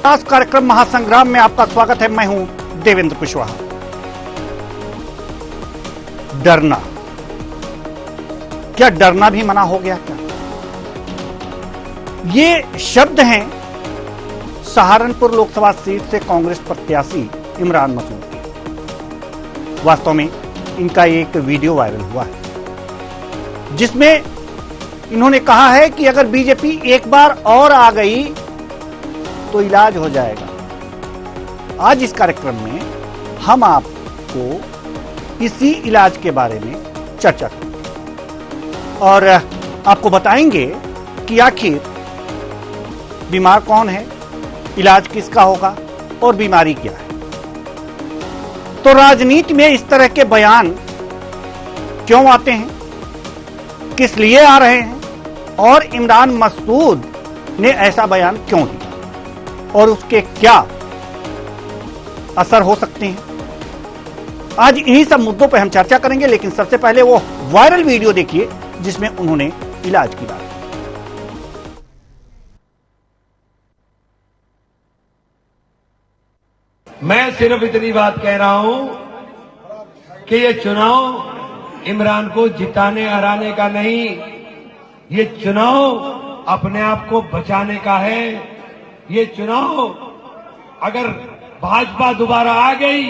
आज कार्यक्रम महासंग्राम में आपका स्वागत है। मैं हूं देवेंद्र कुशवाहा। डरना, क्या डरना भी मना हो गया क्या? ये शब्द हैं सहारनपुर लोकसभा सीट से कांग्रेस प्रत्याशी इमरान मसूद के। वास्तव में इनका एक वीडियो वायरल हुआ है जिसमें इन्होंने कहा है कि अगर बीजेपी एक बार और आ गई तो इलाज हो जाएगा। आज इस कार्यक्रम में हम आपको इसी इलाज के बारे में चर्चा करेंगे और आपको बताएंगे कि आखिर बीमार कौन है, इलाज किसका होगा और बीमारी क्या है। तो राजनीति में इस तरह के बयान क्यों आते हैं, किस लिए आ रहे हैं और इमरान मसूद ने ऐसा बयान क्यों दिया और उसके क्या असर हो सकते हैं। आज इन्हीं सब मुद्दों पर हम चर्चा करेंगे, लेकिन सबसे पहले वो वायरल वीडियो देखिए जिसमें उन्होंने इलाज की बात। मैं सिर्फ इतनी बात कह रहा हूं कि ये चुनाव इमरान को जिताने हराने का नहीं, ये चुनाव अपने आप को बचाने का है। ये चुनाव अगर भाजपा दोबारा आ गई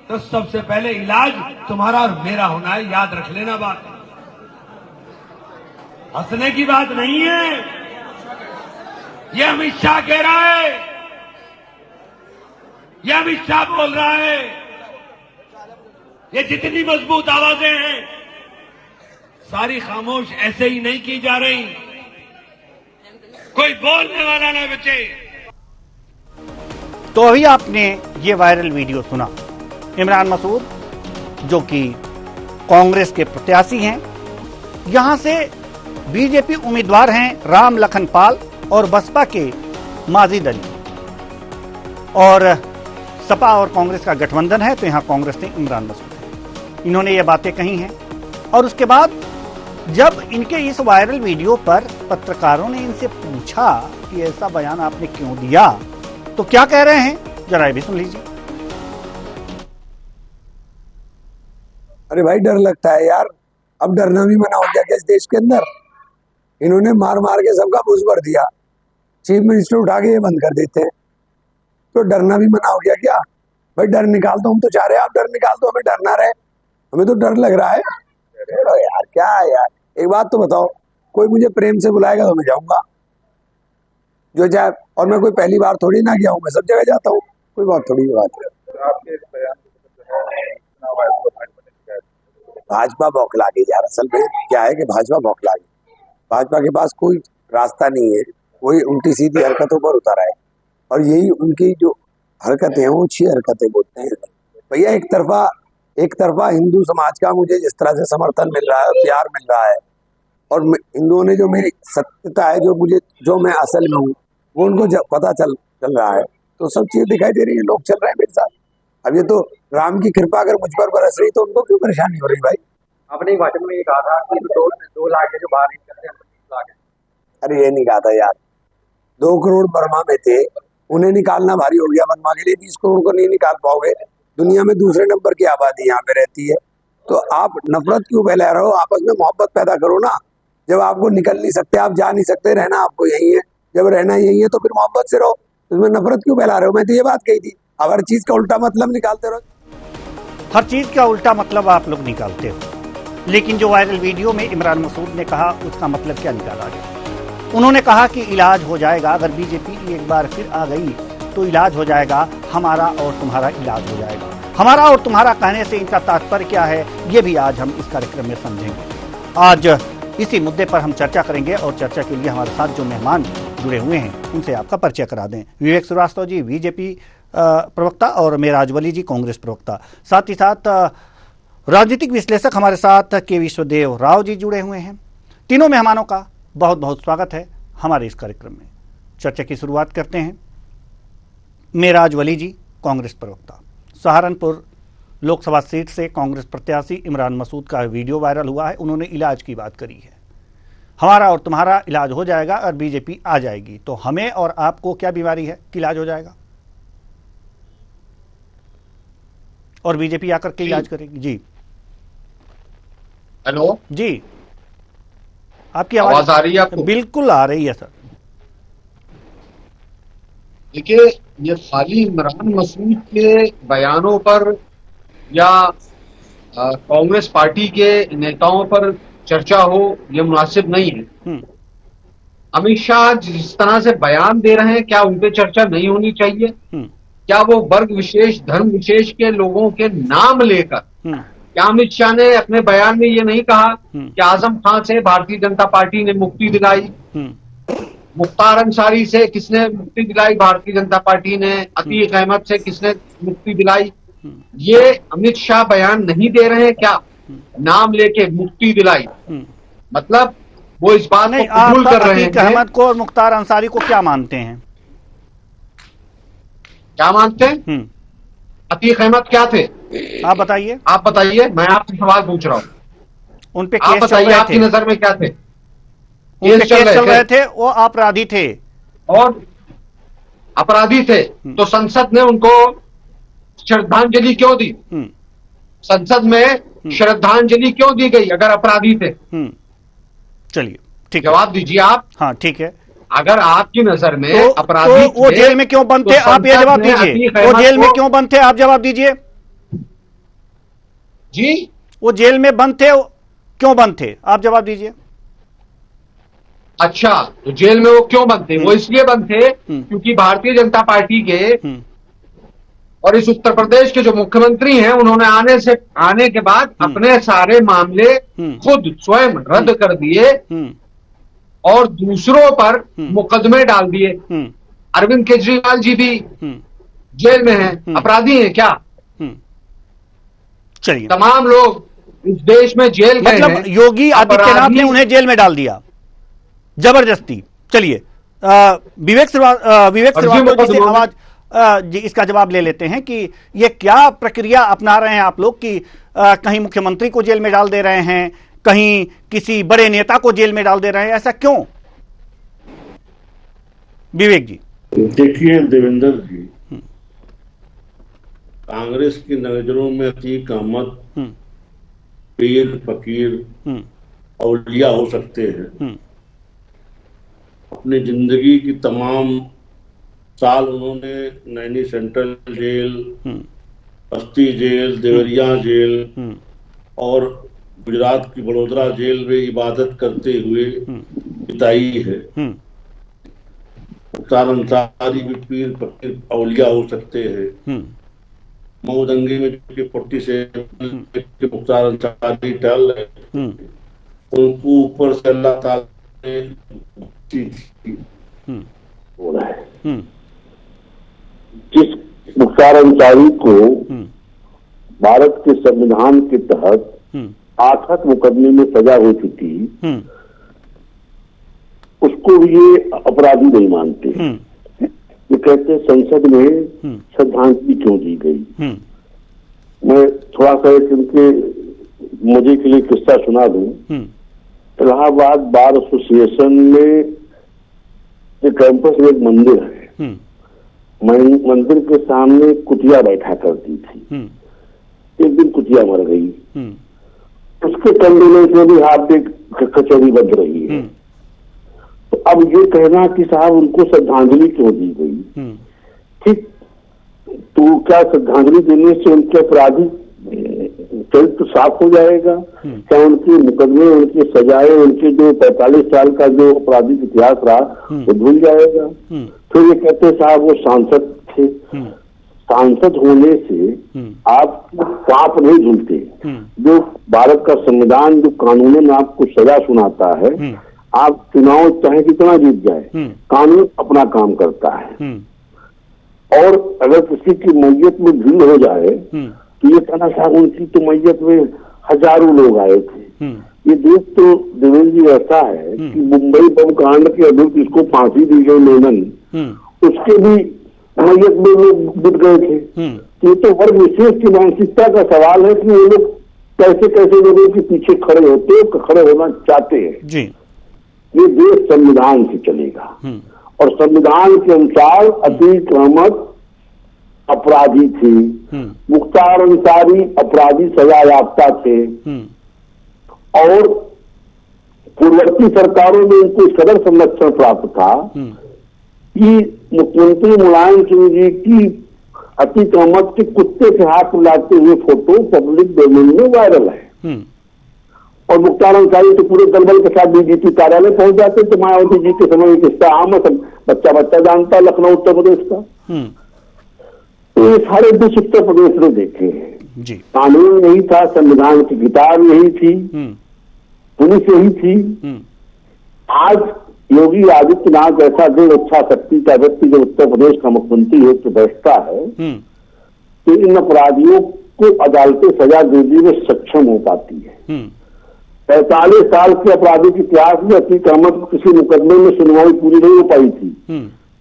तो सबसे पहले इलाज तुम्हारा और मेरा होना है, याद रख लेना बात। हंसने की बात नहीं है, ये अमित शाह कह रहा है, ये अमित शाह बोल रहा है। ये जितनी मजबूत आवाजें हैं सारी खामोश ऐसे ही नहीं की जा रही, कोई बोलने वाला ना बचे। तो अभी आपने ये वायरल वीडियो सुना। इमरान मसूद जो कि कांग्रेस के प्रत्याशी हैं, यहां से बीजेपी उम्मीदवार हैं राम लखन पाल और बसपा के माजिद अली, और सपा और कांग्रेस का गठबंधन है तो यहां कांग्रेस से इमरान मसूद है। इन्होंने ये बातें कही हैं और उसके बाद जब इनके इस वायरल वीडियो पर पत्रकारों ने इनसे पूछा कि ऐसा बयान आपने क्यों दिया, तो क्या कह रहे हैं जरा ये भी सुन लीजिए। अरे भाई डर लगता है यार, अब डरना भी मना हो गया क्या इस देश के अंदर? इन्होंने मार मार के सबका भूस भर दिया, चीफ मिनिस्टर उठा के ये बंद कर देते हैं, तो डरना भी मना हो गया क्या? भाई डर निकाल दो, हम तो चाह रहे हैं आप डर निकाल दो, हमें डरना रहे, हमें तो डर लग रहा है। अरे यार क्या है यार, एक बात तो बताओ, कोई मुझे प्रेम से बुलाएगा तो मैं जाऊंगा जो चाहे, और मैं कोई पहली बार थोड़ी ना गया हूँ, मैं सब जगह जाता हूँ, कोई बहुत थोड़ी बात है। भाजपा बौखला गई यार, असल में क्या है कि भाजपा बौखला गई। भाजपा के पास कोई रास्ता नहीं है, कोई उल्टी सीधी हरकतों पर उतर आए, और यही उनकी जो हरकतें हैं वो अच्छी हरकतें बोलते हैं। भैया एक तरफा हिंदू समाज का मुझे जिस तरह से समर्थन मिल रहा है, प्यार मिल रहा है, और हिंदुओं ने जो मेरी सत्यता है, जो मैं असल में हूँ, वो उनको पता चल रहा है, तो सब चीजें दिखाई दे रही है, लोग चल रहे हैं मेरे साथ। अब ये तो राम की कृपा अगर मुझ पर बरस रही तो उनको क्यों परेशानी हो रही भाई? आपने भाषण में ये कहा था कि 2 लाख है जो बाहर निकलते हैं, 20 लाख है। अरे ये नहीं कहा था यार, 2 करोड़ बर्मा में थे, उन्हें निकालना भारी हो गया। बर्मा के लिए 20 करोड़ को नहीं निकाल पाओगे, दुनिया में दूसरे नंबर की आबादी यहाँ पे रहती है, तो आप नफरत क्यों फैला रहे हो? आपस में मोहब्बत पैदा करो ना। जब आपको निकल नहीं सकते, आप जा नहीं सकते, रहना आपको यही है, जब रहना यही है तो फिर मोहब्बत से रहो, इसमें नफरत क्यों फैला रहे हो? मैं तो ये बात कही थी, अब हर चीज का उल्टा मतलब निकालते रहो। हर चीज का उल्टा मतलब आप लोग निकालते हो, लेकिन जो वायरल वीडियो में इमरान मसूद ने कहा उसका मतलब क्या निकाला गया? उन्होंने कहा कि इलाज हो जाएगा, अगर बीजेपी एक बार फिर आ गई तो इलाज हो जाएगा, हमारा और तुम्हारा इलाज हो जाएगा। हमारा और तुम्हारा कहने से इनका तात्पर्य क्या है, ये भी आज हम इस कार्यक्रम में समझेंगे। आज इसी मुद्दे पर हम चर्चा करेंगे और चर्चा के लिए हमारे साथ जो मेहमान जुड़े हुए हैं उनसे आपका परिचय करा दें। विवेक श्रीवास्तव जी बीजेपी प्रवक्ता और मेराज वली जी कांग्रेस प्रवक्ता, साथ ही साथ राजनीतिक विश्लेषक हमारे साथ के विश्वदेव राव जी जुड़े हुए हैं। तीनों मेहमानों का बहुत बहुत स्वागत है हमारे इस कार्यक्रम में। चर्चा की शुरुआत करते हैं। मेराज वली जी कांग्रेस प्रवक्ता, सहारनपुर लोकसभा सीट से कांग्रेस प्रत्याशी इमरान मसूद का वीडियो वायरल हुआ है, उन्होंने इलाज की बात करी है। हमारा और तुम्हारा इलाज हो जाएगा और बीजेपी आ जाएगी। तो हमें और आपको क्या बीमारी है कि इलाज हो जाएगा और बीजेपी आकर के इलाज करेगी? जी हेलो जी, आपकी आवाज आ रही है आपको? बिल्कुल आ रही है सर। देखिए, ये खाली इमरान मसूद के बयानों पर या कांग्रेस पार्टी के नेताओं पर चर्चा हो, ये मुनासिब नहीं है। अमित शाह जिस तरह से बयान दे रहे हैं, क्या उन पे चर्चा नहीं होनी चाहिए? क्या वो वर्ग विशेष, धर्म विशेष के लोगों के नाम लेकर, क्या अमित शाह ने अपने बयान में ये नहीं कहा कि आजम खान से भारतीय जनता पार्टी ने मुक्ति दिलाई, मुख्तार अंसारी से किसने मुक्ति दिलाई, भारतीय जनता पार्टी ने अतीक अहमद से किसने मुक्ति दिलाई? ये अमित शाह बयान नहीं दे रहे हैं क्या? नाम लेके मुक्ति दिलाई, मतलब वो इस बात को कबूल कर रहे हैं। अतीक अहमद को और मुख्तार अंसारी को क्या मानते हैं? क्या मानते हैं? अतीक अहमद क्या थे? आप बताइए। आप बताइए, मैं आपसे सवाल पूछ रहा हूं। उन पे आप बताइए, आपकी नजर में क्या थे? केस चल रहे थे, वो अपराधी थे और अपराधी थे, तो संसद ने उनको श्रद्धांजलि क्यों दी? संसद में श्रद्धांजलि क्यों दी गई अगर अपराधी थे? चलिए ठीक, जवाब दीजिए आप। हाँ ठीक है। अगर आपकी नजर में तो अपराधी वो जेल में क्यों बंद थे? आप ये जवाब दीजिए। वो जेल में क्यों बंद थे? आप जवाब दीजिए जी। वो जेल में बंद थे, क्यों बंद थे? आप जवाब दीजिए। अच्छा, तो जेल में वो क्यों बंद थे? वो इसलिए बंद थे क्योंकि भारतीय जनता पार्टी के और इस उत्तर प्रदेश के जो मुख्यमंत्री हैं, उन्होंने आने के बाद अपने सारे मामले खुद स्वयं रद्द कर दिए और दूसरों पर मुकदमे डाल दिए। अरविंद केजरीवाल जी भी जेल में हैं, अपराधी हैं क्या? चलिए, तमाम लोग इस देश में जेल गए हैं। मतलब योगी आदित्यनाथ ने उन्हें जेल में डाल दिया जबरदस्ती। चलिए, विवेक श्रीवास्तव जी से आवाज इसका जवाब ले लेते हैं कि ये क्या प्रक्रिया अपना रहे हैं आप लोग कि कहीं मुख्यमंत्री को जेल में डाल दे रहे हैं, कहीं किसी बड़े नेता को जेल में डाल दे रहे हैं, ऐसा क्यों? विवेक जी। देखिए देवेंद्र जी, कांग्रेस की नजरों में अतीक अहमद पीर फकीर औलिया हो सकते हैं। अपनी जिंदगी की तमाम साल उन्होंने नैनी सेंट्रल जेल, बस्ती जेल, देवरिया जेल और गुजरात की बड़ोदरा जेल में इबादत करते हुए बिताई है। मुख्तार अंसारी भी पीर फकीर औलिया हो सकते हैं। मऊ दंगे में जो 47 मुख्तार अंसारी टहल रहे, उनको ऊपर से अल्लाह ताला ने बोला है। जिस मुख्तार अंसारी को भारत के संविधान के तहत 8 मुकदमे में सजा हो चुकी, उसको भी ये अपराधी नहीं मानते। ये कहते संसद में श्रद्धांजलि क्यों दी गई। मैं थोड़ा सा एक इनके मुझे के लिए किस्सा सुना दूं। इलाहाबाद बार एसोसिएशन में कैंपस में एक मंदिर है। मंदिर के सामने कुतिया बैठा करती थी। एक दिन कुतिया मर गई, उसके कंडोलेंस में भी हाथ दे कचौड़ी बज रही है। तो अब ये कहना कि साहब उनको श्रद्धांजलि क्यों दी गई, ठीक, तो क्या श्रद्धांजलि देने से उनके अपराधी चरित्र साफ हो जाएगा? क्या उनके मुकदमे, उनकी सजाएं, उनके जो 45 साल का जो आपराधिक इतिहास रहा वो भूल जाएगा? फिर ये कहते साहब वो सांसद थे। सांसद होने से आप पाप नहीं धुलते। जो भारत का संविधान जो कानून आपको सजा सुनाता है, आप चुनाव चाहे कितना जीत जाए, कानून अपना काम करता है। और अगर किसी की मैयत में भीड़ हो जाए तो ये कहना साहब उनकी तो मैयत में हजारों लोग आए थे। ये देश तो देवेंद्र जी ऐसा है कि मुंबई बम कांड के अभियुक्त जिसको फांसी दी गई मेनन, उसके भी मैयत में लोग जुट गए थे। ये तो वर्ग विशेष की मानसिकता का सवाल है कि वो लोग कैसे कैसे लोगों के पीछे खड़े होते, खड़े होना चाहते हैं। जी ये देश संविधान से चलेगा और संविधान के अनुसार अतीक अहमद अपराधी थे, मुख्तार अंसारी अपराधी सजा याफ्ता थे और पूर्ववर्ती सरकारों में उनको इस कदर संरक्षण प्राप्त था कि मुख्यमंत्री मुलायम सिंह जी की अतीक अहमद के कुत्ते के हाथ मिलाते हुए फोटो पब्लिक डोमेन में वायरल है। और मुख्तार अंसारी तो पूरे दलबल के साथ बीजेपी कार्यालय पहुंच जाते तो मायावती जी के समय किस्सा आम है, बच्चा बच्चा जानता है लखनऊ उत्तर प्रदेश का। तो ये सारे देश उत्तर प्रदेश में देखे हैं जी। कानून यही था, संविधान की किताब यही थी, पुलिस यही थी। आज योगी आदित्यनाथ जैसा दृढ़ इच्छा शक्ति का व्यक्ति जब उत्तर प्रदेश का मुख्यमंत्री होकर बैठता है तो इन अपराधियों को अदालतें सजा देने में सक्षम हो पाती है। 45 साल के आपराधिक इतिहास में अतीक अहमद को किसी मुकदमे में सुनवाई पूरी नहीं हो पाई थी।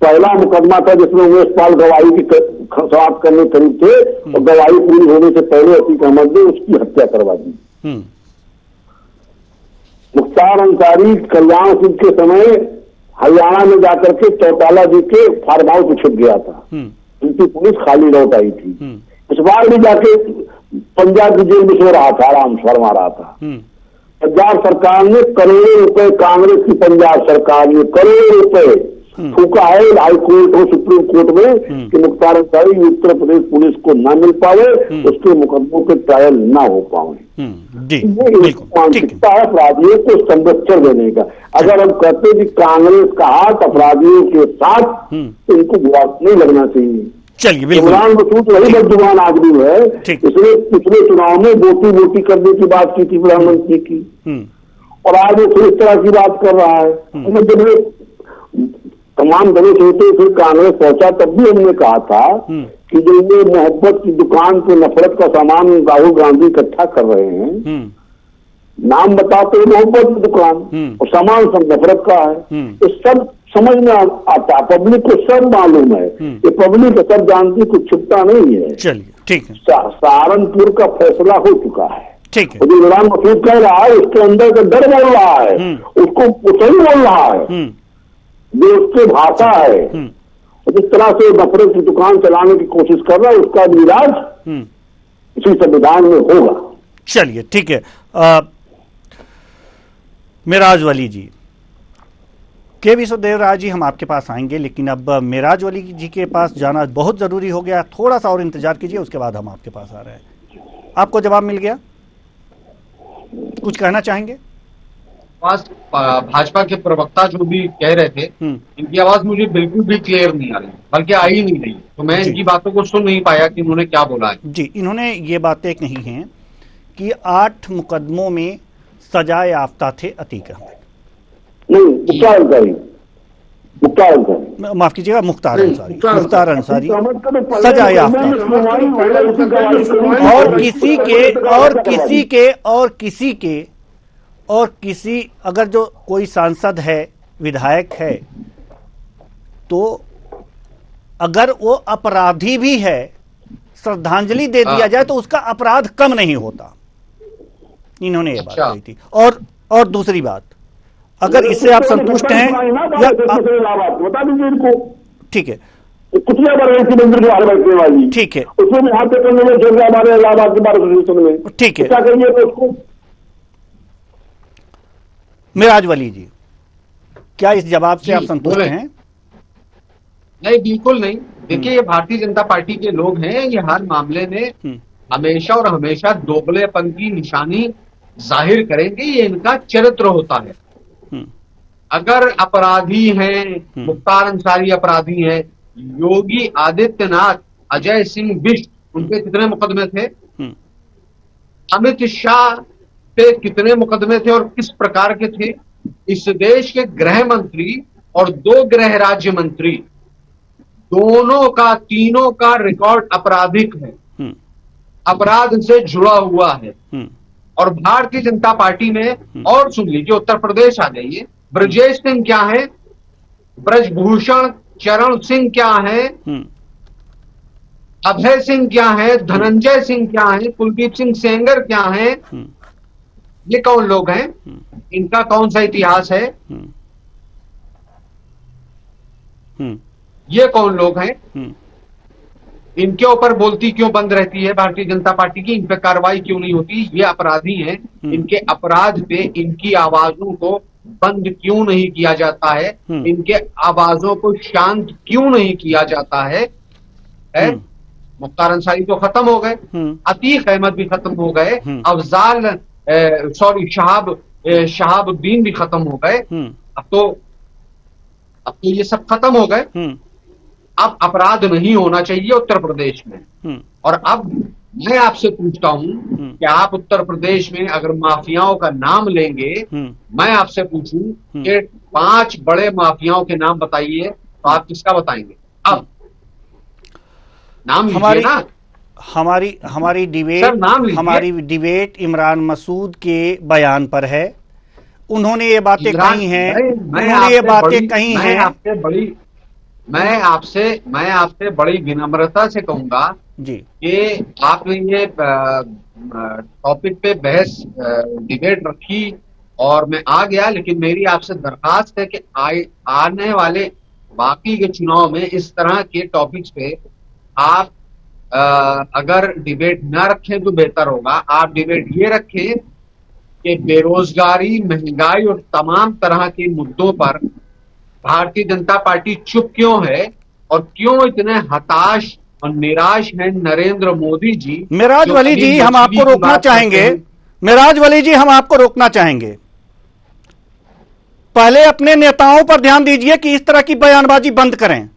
पहला मुकदमा था जिसमें उमेश पाल गवाही की समाप्त करने करीब थे और गवाही पूरी होने से पहले अतीक अहमद ने उसकी हत्या करवा दी। मुख्तार अंसारी कल्याण सिंह के समय हरियाणा में जाकर के चौटाला जी के फार्म हाउस में छुप गया था, उनकी पुलिस खाली लौट आई थी। इस बार भी जाके पंजाब की जेल में सो रहा था, आराम फरमा रहा था। पंजाब सरकार ने करोड़ों रुपए, कांग्रेस की पंजाब सरकार ने करोड़ों रुपए फूका है हाई कोर्ट और सुप्रीम कोर्ट में कि मुख्तार अंसारी उत्तर प्रदेश पुलिस को न मिल पावे, उसके मुकदमों के ट्रायल न हो पाए। मानसिकता है अपराधियों को संरक्षण देने का। अगर हम कहते कि कांग्रेस का हाथ अपराधियों के साथ, तो इनको बुरा नहीं लगना चाहिए। चलिए, इमरान मसूद वही बदजुबान आदमी है, इसने पिछले चुनाव में वोटी वोटी करने की बात की थी प्रधानमंत्री की, और आज वो फिर इस तरह की बात कर रहा है। जब ये तमाम दलों से फिर कांग्रेस पहुंचा तब भी हमने कहा था कि जो ये मोहब्बत की दुकान पे नफरत का सामान राहुल गांधी इकट्ठा कर रहे हैं, नाम बताते हैं मोहब्बत की दुकान और सामान सब नफरत का है, ये सब समझ में आता, पब्लिक को सब मालूम है, ये पब्लिक सब जानती, कुछ छुपता नहीं है। चलिए, ठीक है। सहारनपुर का फैसला हो चुका है, ठीक है। जो इमरान मसूद कह रहा है उसके अंदर का डर बोल रहा है, उसको सही बोल रहा है, जो उसकी भाषा है। जिस तरह से नफरत की दुकान चलाने की कोशिश कर रहा है उसका इलाज इसी संविधान में होगा। चलिए, ठीक है। मेराज वली जी, के विश्वदेव राय जी, हम आपके पास आएंगे, लेकिन अब मेराज वली जी के पास जाना बहुत जरूरी हो गया। थोड़ा सा और इंतजार कीजिए, उसके बाद हम आपके पास आ रहे हैं। आपको जवाब मिल गया? कुछ कहना चाहेंगे? भाजपा के प्रवक्ता जो भी कह रहे थे, इनकी आवाज मुझे बिल्कुल भी क्लियर नहीं आ रही, बल्कि आई नहीं रही, तो मैं इनकी बातों को सुन नहीं पाया कि उन्होंने क्या बोला है। जी, इन्होंने ये बातें कही हैं कि 8 मुकदमों में सजा याफ्ता थे अतीक अहमद। माफ कीजिएगा, मुख्तार अंसारी सजा याफ्ता, और किसी अगर जो कोई सांसद है, विधायक है, तो अगर वो अपराधी भी है, श्रद्धांजलि दे दिया जाए तो उसका अपराध कम नहीं होता। इन्होंने ये बात कही थी। और दूसरी बात, अगर इससे आप संतुष्ट हैं या बता दीजिए इनको। ठीक है, कुटिया पर मंदिर के बाहर बैठने वाली, ठीक है, उसमें यहाँ पे करने में हमारे इलाहाबाद के बार में, ठीक है, क्या कहिए तो उसको। मेराज वली जी, क्या इस जवाब से आप संतुष्ट हैं? नहीं, बिल्कुल नहीं। देखिए, ये भारतीय जनता पार्टी के लोग हैं, ये हर मामले में हमेशा और हमेशा दोगलेपन की निशानी जाहिर करेंगे, ये इनका चरित्र होता है। अगर अपराधी हैं, मुख्तार अंसारी अपराधी हैं, योगी आदित्यनाथ, अजय सिंह बिष्ट, उनके कितने मुकदमे थे? अमित शाह पे कितने मुकदमे थे और किस प्रकार के थे? इस देश के गृह मंत्री और 2 गृह राज्य मंत्री, दोनों का, तीनों का रिकॉर्ड आपराधिक है, अपराध से जुड़ा हुआ है। और भारतीय जनता पार्टी में, और सुन लीजिए, उत्तर प्रदेश आ जाइए, ब्रजेश सिंह क्या है, ब्रजभूषण चरण सिंह क्या है, अभय सिंह क्या है, धनंजय सिंह क्या है, कुलदीप सिंह सेंगर क्या है, ये कौन लोग हैं? इनका कौन सा इतिहास है? ये कौन लोग हैं? इनके ऊपर बोलती क्यों बंद रहती है भारतीय जनता पार्टी की? इन पे कार्रवाई क्यों नहीं होती? ये अपराधी हैं, इनके अपराध पे इनकी आवाजों को बंद क्यों नहीं किया जाता है? इनके आवाजों को शांत क्यों नहीं किया जाता है? मुख्तार अंसारी तो खत्म हो गए, अतीक अहमद भी खत्म हो गए, अफजाल शहाबुद्दीन भी खत्म हो गए। अब तो ये सब खत्म हो गए। अब अपराध नहीं होना चाहिए उत्तर प्रदेश में। और अब मैं आपसे पूछता हूं कि आप उत्तर प्रदेश में अगर माफियाओं का नाम लेंगे, मैं आपसे पूछूं कि 5 बड़े माफियाओं के नाम बताइए, तो आप किसका बताएंगे? अब नाम लीजिए ना। हमारी सर, नाम लीजिए। हमारी डिबेट इमरान मसूद के बयान पर है। उन्होंने ये बातें कही हैं, उन्होंने ये बातें कही हैं। मैं आपसे बड़ी विनम्रता से कहूंगा जी कि आपने ये टॉपिक पे बहस डिबेट रखी और मैं आ गया, लेकिन मेरी आपसे दरखास्त है कि आने वाले बाकी के चुनाव में इस तरह के टॉपिक्स पे आप अगर डिबेट ना रखें तो बेहतर होगा। आप डिबेट ये रखें कि बेरोजगारी, महंगाई और तमाम तरह के मुद्दों पर भारतीय जनता पार्टी चुप क्यों है और क्यों इतने हताश और निराश हैं नरेंद्र मोदी जी। मिराज वली जी, हम आपको रोकना चाहेंगे। मिराज वली जी, हम आपको रोकना चाहेंगे। पहले अपने नेताओं पर ध्यान दीजिए कि इस तरह की बयानबाजी बंद करें।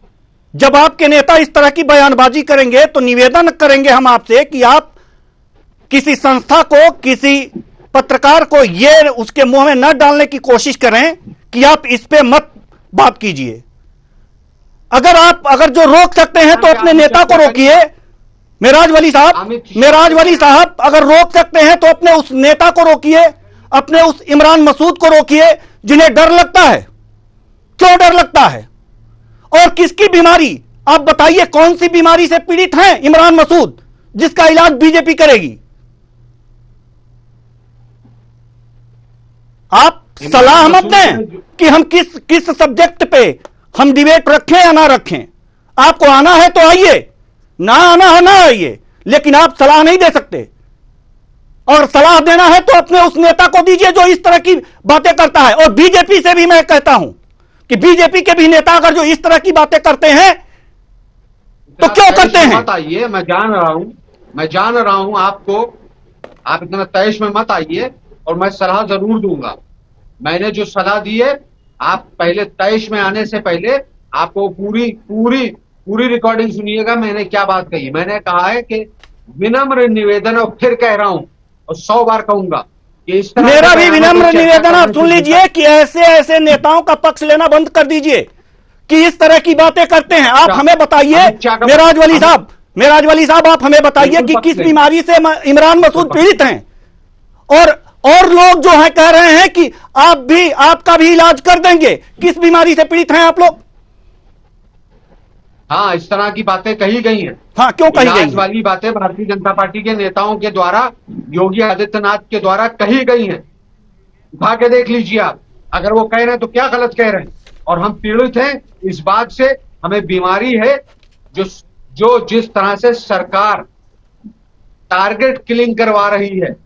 जब आपके नेता इस तरह की बयानबाजी करेंगे तो निवेदन करेंगे हम आपसे कि आप किसी संस्था को, किसी पत्रकार को ये उसके मुंह में न डालने की कोशिश करें कि आप इस पे मत बात कीजिए। अगर जो रोक सकते हैं तो अपने नेता को रोकिए। मिराज वली साहब, अगर रोक सकते हैं तो अपने उस नेता को रोकिए, अपने उस इमरान मसूद को रोकिए जिन्हें डर लगता है। क्यों डर लगता है? और किसकी बीमारी, आप बताइए, कौन सी बीमारी से पीड़ित हैं इमरान मसूद जिसका इलाज बीजेपी करेगी? आप सलाह मत दें कि हम किस सब्जेक्ट पे हम डिबेट रखें या ना रखें। आपको आना है तो आइए, ना आना है ना आइए, लेकिन आप सलाह नहीं दे सकते। और सलाह देना है तो अपने उस नेता को दीजिए जो इस तरह की बातें करता है। और बीजेपी से भी मैं कहता हूं कि बीजेपी के भी नेता अगर जो इस तरह की बातें करते हैं तो क्यों करते हैं? मत आइए, मैं जान रहा हूं आपको, आप इतना तैश में मत आइए और मैं सलाह जरूर दूंगा। मैंने जो सलाह दी है, आप पहले तैश में आने से पहले आपको पूरी रिकॉर्डिंग सुनिएगा। मैंने क्या बात कही? मैंने कहा है कि विनम्र निवेदन, और फिर कह रहा हूं और 100 बार कहूंगा कि इस तरह मेरा भी विनम्र निवेदन आप सुन लीजिए कि ऐसे नेताओं का पक्ष लेना बंद कर दीजिए कि इस तरह की बातें करते हैं। आप हमें बताइए मिराज वली साहब, आप हमें बताइए कि किस बीमारी से इमरान मसूद पीड़ित हैं। और लोग जो है कह रहे हैं कि आपका भी इलाज कर देंगे। किस बीमारी से पीड़ित हैं आप लोग? हाँ, इस तरह की बातें कही गई हैं। हाँ, क्यों कही गई? इलाज वाली बातें भारतीय जनता पार्टी के नेताओं के द्वारा, योगी आदित्यनाथ के द्वारा कही गई हैं। उठा के देख लीजिए आप। अगर वो कह रहे हैं तो क्या गलत कह रहे हैं? और हम पीड़ित हैं इस बात से, हमें बीमारी है जो जिस तरह से सरकार टारगेट किलिंग करवा रही है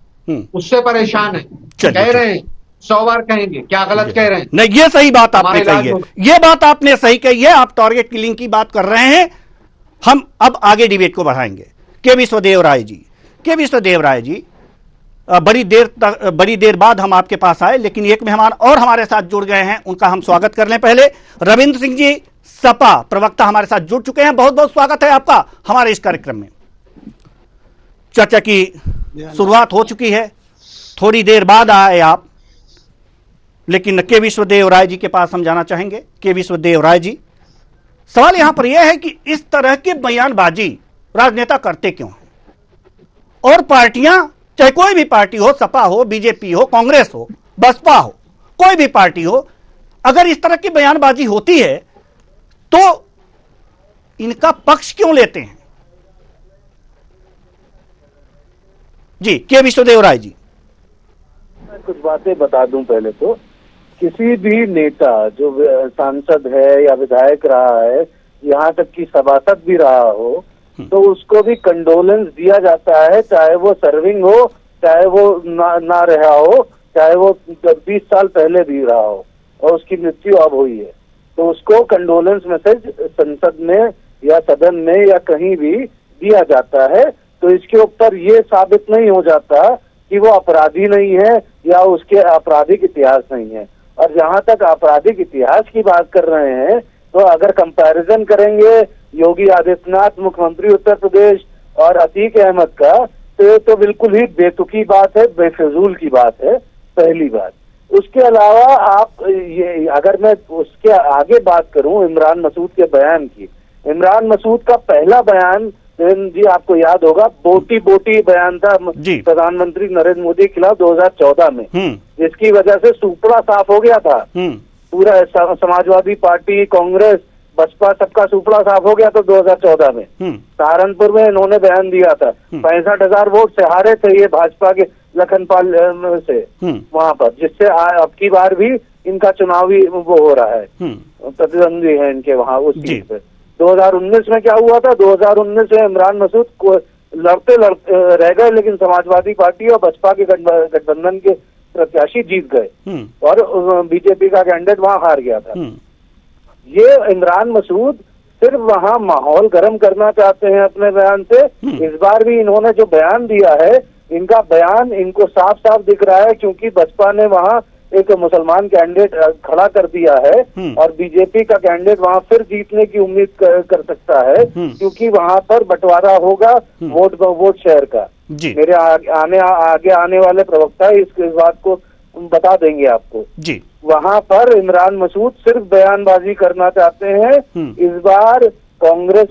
उससे परेशान है। कह रहे हैं, 100 बार कहेंगे, क्या गलत कह रहे हैं? नहीं, ये सही बात आपने कही है, ये बात आपने सही कही है। आप टारगेट किलिंग की बात कर रहे हैं। हम अब आगे डिबेट को बढ़ाएंगे। के विश्वदेव राय जी, बड़ी देर बाद हम आपके पास आए, लेकिन एक मेहमान और हमारे साथ जुड़ गए हैं, उनका हम स्वागत कर लें। पहले रविंद्र सिंह जी, सपा प्रवक्ता, हमारे साथ जुड़ चुके हैं। बहुत बहुत स्वागत है आपका हमारे इस कार्यक्रम में। चर्चा की शुरुआत हो चुकी है, थोड़ी देर बाद आए आप, लेकिन के विश्वदेव राय जी के पास हम जाना चाहेंगे। के विश्वदेव राय जी, सवाल यहां पर यह है कि इस तरह के बयानबाजी राजनेता करते क्यों हैं? और पार्टियां, चाहे कोई भी पार्टी हो, सपा हो, बीजेपी हो, कांग्रेस हो, बसपा हो, कोई भी पार्टी हो, अगर इस तरह की बयानबाजी होती है तो इनका पक्ष क्यों लेते हैं? जी, के विश्वदेव राय जी। मैं कुछ बातें बता दूं पहले तो किसी भी नेता जो सांसद है या विधायक रहा है, यहाँ तक कि सभासद भी रहा हो, तो उसको भी कंडोलेंस दिया जाता है, चाहे वो सर्विंग हो, चाहे वो ना रहा हो, चाहे वो 20 साल पहले भी रहा हो और उसकी मृत्यु अब हुई है, तो उसको कंडोलेंस मैसेज संसद में या सदन में या कहीं भी दिया जाता है। तो इसके ऊपर ये साबित नहीं हो जाता कि वो अपराधी नहीं है या उसके आपराधिक इतिहास नहीं है। और जहां तक आपराधिक इतिहास की बात कर रहे हैं, तो अगर कंपैरिजन करेंगे योगी आदित्यनाथ मुख्यमंत्री उत्तर प्रदेश और अतीक अहमद का, तो बिल्कुल ही बेतुकी बात है, बेफिजूल की बात है, पहली बात। उसके अलावा आप ये, अगर मैं उसके आगे बात करूं इमरान मसूद के बयान की, इमरान मसूद का पहला बयान जी आपको याद होगा, बोटी बोटी बयान था प्रधानमंत्री नरेंद्र मोदी के खिलाफ 2014 में, जिसकी वजह से सुपड़ा साफ हो गया था। पूरा समाजवादी पार्टी, कांग्रेस, बसपा, सबका सुपड़ा साफ हो गया था 2014 में। सहारनपुर में इन्होंने बयान दिया था, 65,000 वोट से हारे थे ये भाजपा के लखनपाल से वहां पर, जिससे अब की बार भी इनका चुनावी वो हो रहा है, प्रतिद्वंदी है इनके वहां उस सीट पे। 2019 में क्या हुआ था, 2019 में इमरान मसूद को लड़ते रह गए, लेकिन समाजवादी पार्टी और बसपा के गठबंधन के प्रत्याशी जीत गए और बीजेपी का कैंडिडेट वहां हार गया था। ये इमरान मसूद सिर्फ वहां माहौल गर्म करना चाहते हैं अपने बयान से। इस बार भी इन्होंने जो बयान दिया है, इनका बयान इनको साफ साफ दिख रहा है, क्योंकि बसपा ने वहां एक मुसलमान कैंडिडेट खड़ा कर दिया है और बीजेपी का कैंडिडेट वहां फिर जीतने की उम्मीद कर सकता है, क्योंकि वहां पर बंटवारा होगा वोट शेयर का। मेरे आगे आने वाले प्रवक्ता इस बात को बता देंगे आपको जी। वहां पर इमरान मसूद सिर्फ बयानबाजी करना चाहते हैं। इस बार कांग्रेस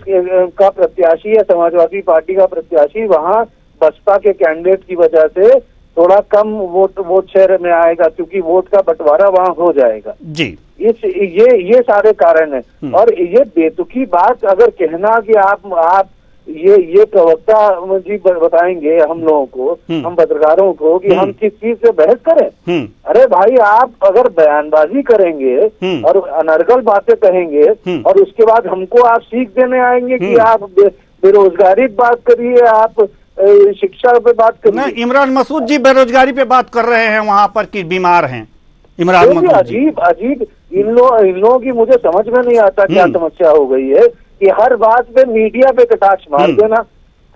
का प्रत्याशी या समाजवादी पार्टी का प्रत्याशी वहां बसपा के कैंडिडेट की वजह से थोड़ा कम वोट शेयर में आएगा, क्योंकि वोट का बंटवारा वहां हो जाएगा जी। ये सारे कारण है। और ये बेतुकी बात अगर कहना कि आप ये प्रवक्ता जी बताएंगे हम लोगों को, हम पत्रकारों को, कि हम किस चीज से बहस करें। अरे भाई, आप अगर बयानबाजी करेंगे और अनर्गल बातें कहेंगे और उसके बाद हमको आप सीख देने आएंगे कि आप बेरोजगारी की बात करिए, आप शिक्षा पे बात करिए। इमरान मसूद जी बेरोजगारी पे बात कर रहे हैं वहां पर कि बीमार हैं इमरान मसूद। अजीब इन लोगों की मुझे समझ में नहीं आता क्या समस्या हो गई है कि हर बात पे मीडिया पे कटाक्ष मार देना।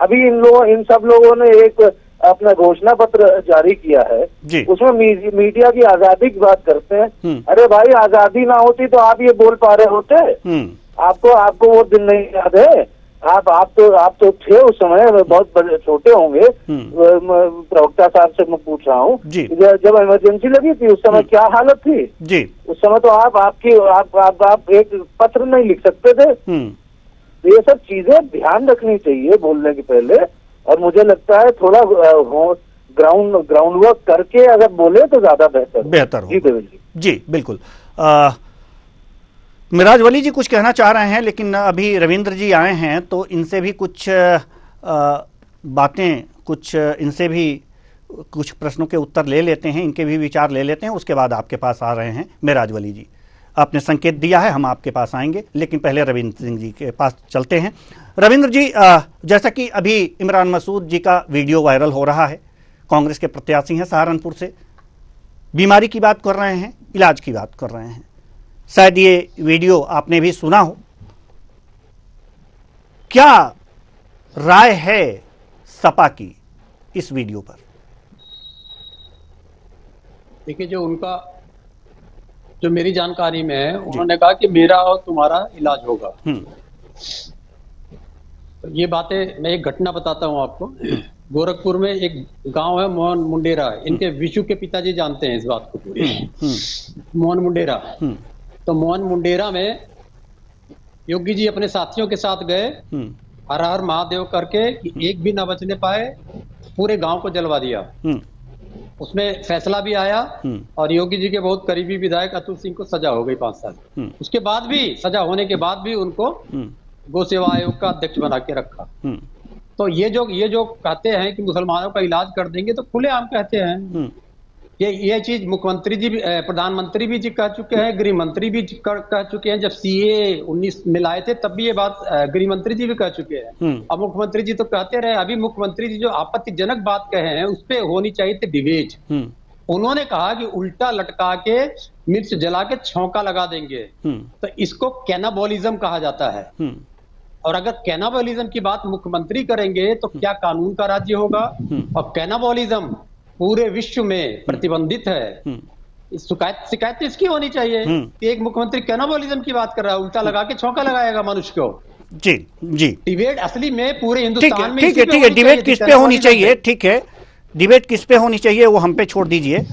अभी इन सब लोगों ने एक अपना घोषणा पत्र जारी किया है, उसमें मीडिया की आजादी की बात करते हैं। अरे भाई, आजादी ना होती तो आप ये बोल पा रहे होते? आपको वो दिन नहीं याद है? आप तो थे उस समय, बहुत छोटे होंगे। प्रवक्ता साहब से मैं पूछ रहा हूँ, जब इमरजेंसी लगी थी उस समय क्या हालत थी जी? उस समय तो आप एक पत्र नहीं लिख सकते थे। तो ये सब चीजें ध्यान रखनी चाहिए बोलने के पहले, और मुझे लगता है थोड़ा ग्राउंड वर्क करके अगर बोले तो ज्यादा बेहतर हो। जी देवेंद्र जी बिल्कुल। मिराज वली जी कुछ कहना चाह रहे हैं, लेकिन अभी रविंद्र जी आए हैं तो इनसे भी कुछ बातें, इनसे भी कुछ प्रश्नों के उत्तर ले लेते हैं, इनके भी विचार ले लेते हैं, उसके बाद आपके पास आ रहे हैं मिराज वली जी। आपने संकेत दिया है, हम आपके पास आएंगे, लेकिन पहले रविंद्र सिंह जी के पास चलते हैं। रविंद्र जी, जैसा कि अभी इमरान मसूद जी का वीडियो वायरल हो रहा है, कांग्रेस के प्रत्याशी हैं सहारनपुर से, बीमारी की बात कर रहे हैं, इलाज की बात कर रहे हैं, शायद ये वीडियो आपने भी सुना हो। क्या राय है सपा की इस वीडियो पर? देखिए, जो मेरी जानकारी में है, उन्होंने कहा कि मेरा और तुम्हारा इलाज होगा। तो ये बातें, मैं एक घटना बताता हूं आपको। गोरखपुर में एक गांव है मोहन मुंडेरा, इनके विशु के पिताजी जानते हैं इस बात को पूरी। मोहन मुंडेरा, तो मोहन मुंडेरा में योगी जी अपने साथियों के साथ गए, हर हर महादेव करके एक भी ना बचने पाए, पूरे गांव को जलवा दिया। उसमें फैसला भी आया और योगी जी के बहुत करीबी विधायक अतुल सिंह को सजा हो गई 5 साल। उसके बाद भी, सजा होने के बाद भी उनको गौ सेवा आयोग का अध्यक्ष बना के रखा। तो ये जो कहते हैं कि मुसलमानों का इलाज कर देंगे, तो खुलेआम कहते हैं। ये चीज मुख्यमंत्री जी भी, प्रधानमंत्री भी जी कह चुके हैं, गृह मंत्री भी कह चुके हैं। जब CAA 19 में लाए थे तब भी ये बात गृह मंत्री जी भी कह चुके हैं। अब मुख्यमंत्री जी तो कहते रहे। अभी मुख्यमंत्री जी जो आपत्तिजनक बात कहे हैं उस पे होनी चाहिए थी डिबेट। उन्होंने कहा कि उल्टा लटका के मिर्च जला के छौंका लगा देंगे, तो इसको कैनाबॉलिज्म कहा जाता है। और अगर कैनाबॉलिज्म की बात मुख्यमंत्री करेंगे तो क्या कानून का राज्य होगा? और कैनाबॉलिज्म पूरे विश्व में प्रतिबंधित है। शिकायत इसकी होनी चाहिए कि एक मुख्यमंत्री कैनाबॉलिज्म की बात कर रहा है, उल्टा लगा के छौंका लगाएगा मनुष्य को। जी जी, डिबेट असली में पूरे हिंदुस्तान में ठीक है, डिबेट किस पे होनी चाहिए? ठीक है, डिबेट किस पे होनी चाहिए वो हम पे छोड़ दीजिए।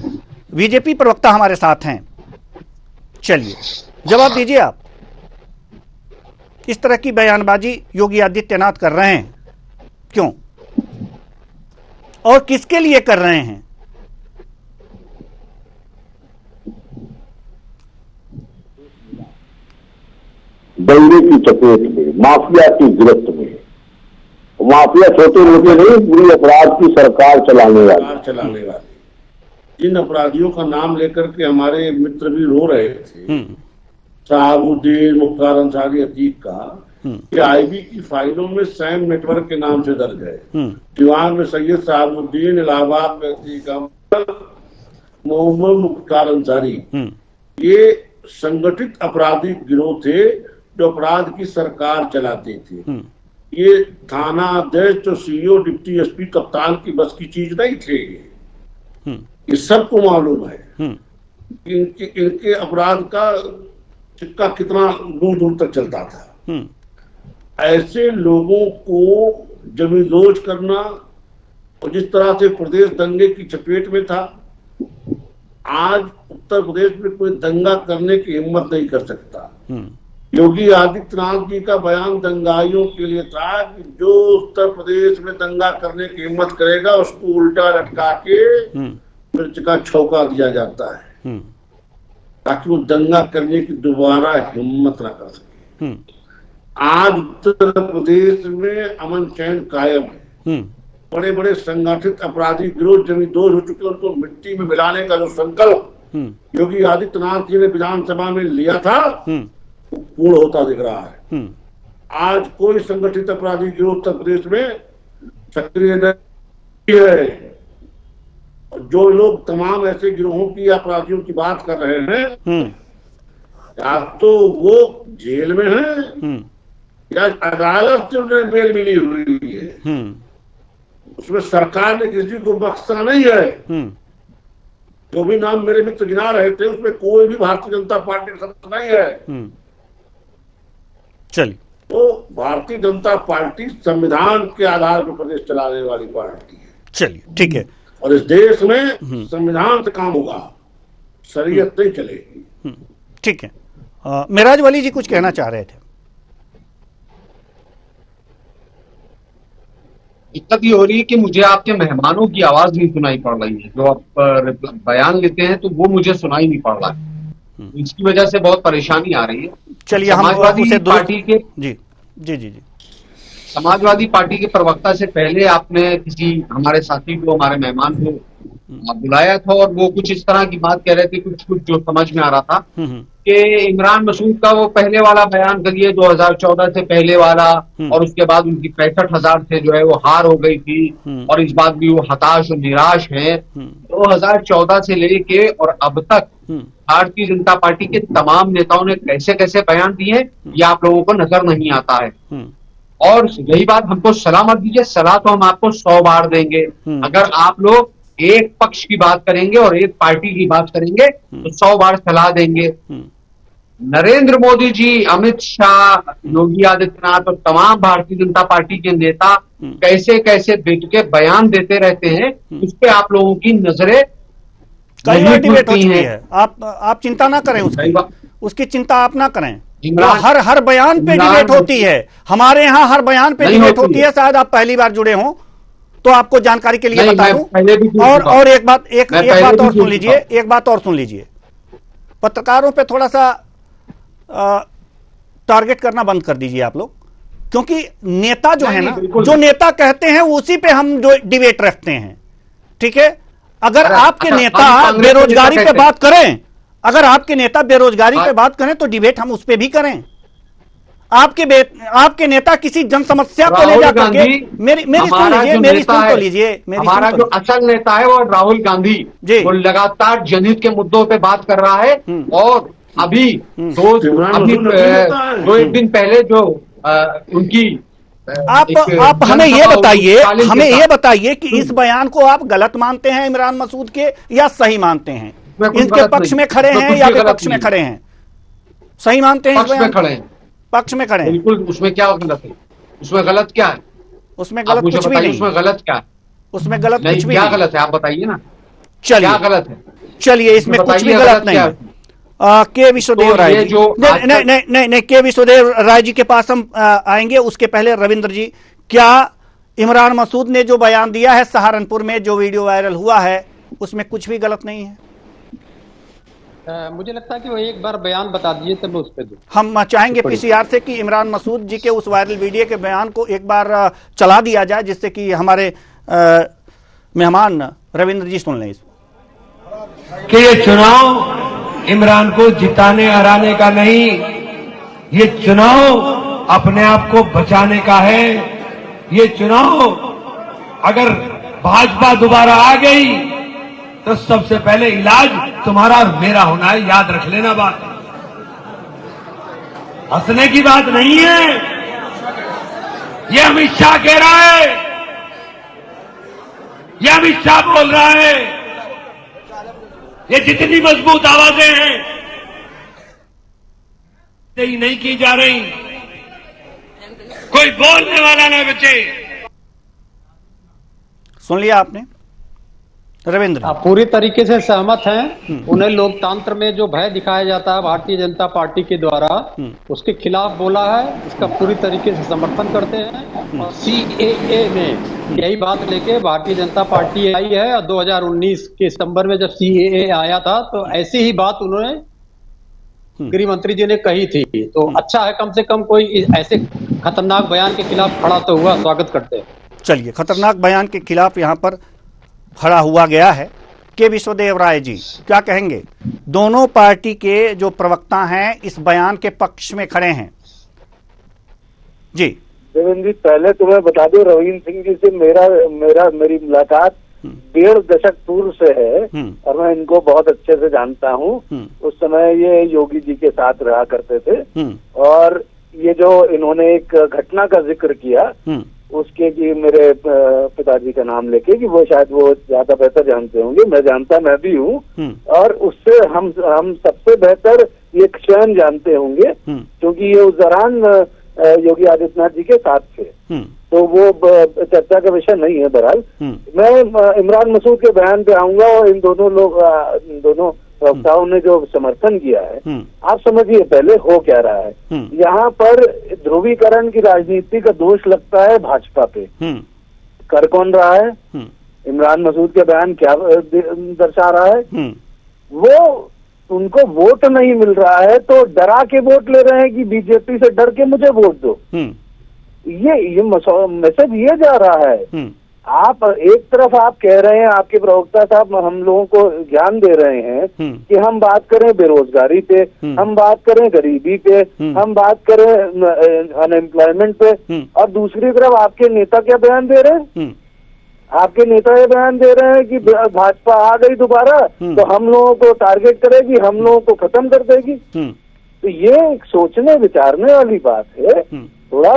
बीजेपी प्रवक्ता हमारे साथ हैं, चलिए जवाब दीजिए आप। इस तरह की बयानबाजी योगी आदित्यनाथ कर रहे हैं, क्यों और किसके लिए कर रहे हैं? दंगे की चपेट में, माफिया की गिरफ्त में। माफिया छोटे मोटे नहीं, पूरी अपराध की सरकार चलाने वाले जिन अपराधियों का नाम लेकर के हमारे मित्र भी रो रहे थे, शहाबुद्दीन, मुख्तार अंसारी, अतीक का, कि IB की फाइलों में सैम नेटवर्क के नाम से दर्ज है। दीवान में सैयद शहाबुद्दीन, इलाहाबाद में अतीक अहमद, मोहम्मद मुख्तार अंसारी, ये संगठित आपराधिक गिरोह थे जो अपराध की सरकार चलाते थे। ये थाना अध्यक्ष और CEO, डिप्टी SP, कप्तान की बस की चीज नहीं थे। ये सबको मालूम है इनके अपराध का सिक्का कितना दूर दूर तक चलता था। ऐसे लोगों को जमींदोज करना, और जिस तरह से प्रदेश दंगे की चपेट में था, आज उत्तर प्रदेश में कोई दंगा करने की हिम्मत नहीं कर सकता। योगी आदित्यनाथ जी का बयान दंगाइयों के लिए था कि जो उत्तर प्रदेश में दंगा करने की हिम्मत करेगा उसको उल्टा लटका के मिर्च का छौंका दिया जाता है, ताकि वो दंगा करने की दोबारा हिम्मत ना कर सके। आज उत्तर प्रदेश में अमन चैन कायम है। बड़े बड़े संगठित अपराधी गिरोह जमींदोज हो चुके, उनको मिट्टी में मिलाने का जो संकल्प योगी आदित्यनाथ जी ने विधानसभा में लिया था पूर्ण होता दिख रहा है। आज कोई संगठित अपराधी गिरोह उत्तर प्रदेश में सक्रिय नहीं है। जो लोग तमाम ऐसे गिरोहों की अपराधियों की बात कर रहे हैं, या तो वो जेल में हैं या अदालत से उन्हें बेल मिली हुई है। उसमें सरकार ने किसी को बख्शा नहीं है। जो भी नाम मेरे मित्र गिना रहे थे उसमें कोई भी भारतीय जनता पार्टी का सदस्य नहीं है। चलिए, तो भारतीय जनता पार्टी संविधान के आधार पर प्रदेश चलाने वाली पार्टी है। चलिए ठीक है, और इस देश में संविधान से काम होगा, शरीयत नहीं चलेगी। ठीक है। मेराज वली जी कुछ कहना चाह रहे थे। दिक्कत ये हो रही है कि मुझे आपके मेहमानों की आवाज नहीं सुनाई पड़ रही है। जो आप बयान लेते हैं तो वो मुझे सुनाई नहीं पड़ रहा है, इसकी वजह से बहुत परेशानी आ रही है। चलिए, हम समाजवादी पार्टी के जी समाजवादी पार्टी के प्रवक्ता से पहले आपने किसी हमारे साथी को, हमारे मेहमान को बुलाया था और वो कुछ इस तरह की बात कह रहे थे, कुछ जो समझ में आ रहा था कि इमरान मसूद का वो पहले वाला बयान करिए 2014 से पहले वाला, और उसके बाद उनकी 65,000 से जो है वो हार हो गई थी और इस बात भी वो हताश और निराश है। 2014 से लेके और अब तक भारतीय जनता पार्टी के तमाम नेताओं ने कैसे कैसे बयान दिए ये आप लोगों को नजर नहीं आता है। और यही बात हमको सलाह मत दीजिए, सलाह तो हम आपको 100 बार देंगे। अगर आप लोग एक पक्ष की बात करेंगे और एक पार्टी की बात करेंगे तो 100 बार सलाह देंगे। नरेंद्र मोदी जी, अमित शाह, योगी आदित्यनाथ और तमाम भारतीय जनता पार्टी के नेता कैसे कैसे बेतुके बयान देते रहते हैं, उस पर आप लोगों की नजरें कई बार डिबेट हो चुकी है। आप चिंता ना करें, उसकी चिंता आप ना करें। तो हर बयान पे डिबेट होती है, हमारे यहाँ हर बयान पे डिबेट होती है। शायद आप पहली बार जुड़े हों तो आपको जानकारी के लिए बता दूं। और एक बात और सुन लीजिए, एक बात और सुन लीजिए। पत्रकारों पे थोड़ा सा टारगेट करना बंद कर दीजिए आप लोग, क्योंकि नेता जो है ना, जो नेता कहते हैं उसी पे हम जो डिबेट रखते हैं, ठीक है। अगर आपके नेता बेरोजगारी पे बात करें, अगर आपके नेता बेरोजगारी पे बात करें तो डिबेट हम उस पे भी करें। आपके नेता किसी जन समस्या को ले जाकर के मेरी सुन लीजिए, मेरी सुन तो लीजिए। हमारा जो असल नेता है वो राहुल गांधी, वो लगातार जनहित के मुद्दों पे बात कर रहा है। और अभी दो एक दिन पहले जो उनकी आप हमें ये बताइए कि इस बयान को आप गलत मानते हैं इमरान मसूद के या सही मानते हैं? इनके पक्ष में खड़े हैं या विपक्ष में खड़े हैं? सही मानते हैं? पक्ष में खड़े हैं। पक्ष में खड़े हैं, बिल्कुल। उसमें क्या गलत है? उसमें गलत क्या है? उसमें गलत कुछ भी नहीं। उसमें गलत क्या है? उसमें गलत कुछ भी क्या गलत है आप बताइए ना। चलिए क्या गलत है? चलिए, इसमें कुछ भी गलत नहीं है। के विश्वदेव राय जी, नहीं, के विश्वदेव राय जी के पास हम आएंगे। उसके पहले रविंद्र जी, क्या इमरान मसूद ने जो बयान दिया है सहारनपुर में, जो वीडियो वायरल हुआ है, उसमें कुछ भी गलत नहीं है? मुझे लगता है कि वो एक बार बयान बता दीजिए तब उस पर हम चाहेंगे पीसीआर से कि इमरान मसूद जी के उस वायरल वीडियो के बयान को एक बार चला दिया जाए, जिससे कि हमारे मेहमान रविंद्र जी सुन लें इसको। कि ये चुनाव इमरान को जिताने हराने का नहीं, ये चुनाव अपने आप को बचाने का है। ये चुनाव अगर भाजपा दोबारा आ गई तो सबसे पहले इलाज तुम्हारा और मेरा होना है, याद रख लेना बात। हंसने की बात नहीं है, ये अमित शाह कह रहा है, ये अमित शाह बोल रहा है। ये जितनी मजबूत आवाजें हैं नहीं की जा रही, कोई बोलने वाला ना बचे। सुन लिया आपने रविंद्र? आप पूरी तरीके से सहमत हैं। उन्हें लोकतंत्र में जो भय दिखाया जाता है भारतीय जनता पार्टी के द्वारा, उसके खिलाफ बोला है, इसका पूरी तरीके से समर्थन करते हैं। और CAA में यही बात लेके भारतीय जनता पार्टी आई है। और 2019 के सितंबर में जब CAA आया था तो ऐसी ही बात उन्होंने गृह मंत्री जी ने कही थी। तो अच्छा है, कम से कम कोई ऐसे खतरनाक बयान के खिलाफ खड़ा तो हुआ, स्वागत करते हैं। चलिए, खतरनाक बयान के खिलाफ यहाँ पर खड़ा हुआ गया है। के विश्वदेव राय जी क्या कहेंगे? दोनों पार्टी के जो प्रवक्ता हैं इस बयान के पक्ष में खड़े हैं। जी देवेंद्र जी, पहले तो मैं बता दूं, रविंद्र सिंह जी से मेरी मुलाकात 1.5 दशक पूर्व से है और मैं इनको बहुत अच्छे से जानता हूं। उस समय ये योगी जी के साथ रहा करते थे। और ये जो इन्होंने एक घटना का जिक्र किया उसके कि मेरे पिताजी का नाम लेके, कि वो शायद वो ज्यादा बेहतर जानते होंगे, मैं भी हूँ। और उससे हम सबसे बेहतर ये क्षण जानते होंगे, क्योंकि ये उस दौरान योगी आदित्यनाथ जी के साथ थे। तो वो चर्चा का विषय नहीं है। बहरहाल मैं इमरान मसूद के बयान पे आऊंगा और इन दोनों प्रवक्ताओं ने जो समर्थन किया है, आप समझिए पहले हो क्या रहा है। यहाँ पर ध्रुवीकरण की राजनीति का दोष लगता है भाजपा पे। कर कौन रहा है? इमरान मसूद के बयान क्या दर्शा रहा है? वो उनको वोट नहीं मिल रहा है तो डरा के वोट ले रहे हैं कि बीजेपी से डर के मुझे वोट दो। ये मैसेज ये जा रहा है। आप एक तरफ आप कह रहे हैं, आपके प्रवक्ता साहब हम लोगों को ज्ञान दे रहे हैं कि हम बात करें बेरोजगारी पे, हम बात करें गरीबी पे, हम बात करें अनएम्प्लॉयमेंट पे, और दूसरी तरफ आपके नेता क्या बयान दे रहे हैं? आपके नेता ये बयान दे रहे हैं कि भाजपा आ गई दोबारा तो हम लोगों को टारगेट करेगी, हम लोगों को खत्म कर देगी। तो ये एक सोचने विचारने वाली बात है। थोड़ा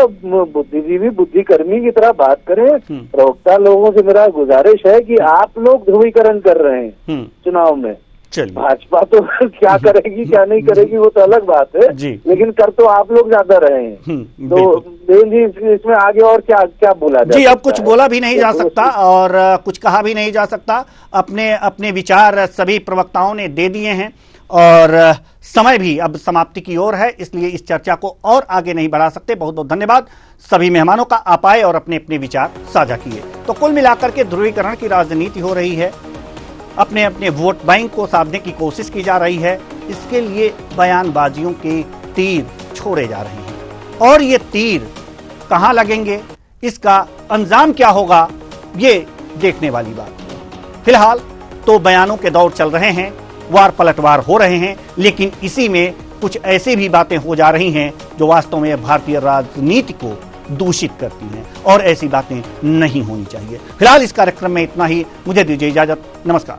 बुद्धिजीवी बुद्धिकर्मी की तरह बात करें। प्रवक्ता लोगों से मेरा गुजारिश है कि आप लोग ध्रुवीकरण कर रहे हैं चुनाव में। भाजपा तो क्या करेगी क्या नहीं करेगी वो तो अलग बात है, लेकिन कर तो आप लोग ज्यादा रहे हैं। तो जी इसमें आगे और क्या क्या बोला जाए? जी अब कुछ बोला भी नहीं जा सकता और कुछ कहा भी नहीं जा सकता। अपने विचार सभी प्रवक्ताओं ने दे दिए हैं और समय भी अब समाप्ति की ओर है, इसलिए इस चर्चा को और आगे नहीं बढ़ा सकते। बहुत बहुत धन्यवाद सभी मेहमानों का, आप आए और अपने अपने विचार साझा किए। तो कुल मिलाकर के ध्रुवीकरण की राजनीति हो रही है, अपने अपने वोट बैंक को साधने की कोशिश की जा रही है। इसके लिए बयानबाजियों के तीर छोड़े जा रहे हैं और ये तीर कहां लगेंगे, इसका अंजाम क्या होगा, ये देखने वाली बात है। फिलहाल तो बयानों के दौर चल रहे हैं, वार पलटवार हो रहे हैं, लेकिन इसी में कुछ ऐसी भी बातें हो जा रही हैं जो वास्तव में भारतीय राजनीति को दूषित करती हैं और ऐसी बातें नहीं होनी चाहिए। फिलहाल इस कार्यक्रम में इतना ही। मुझे दीजिए इजाजत। नमस्कार।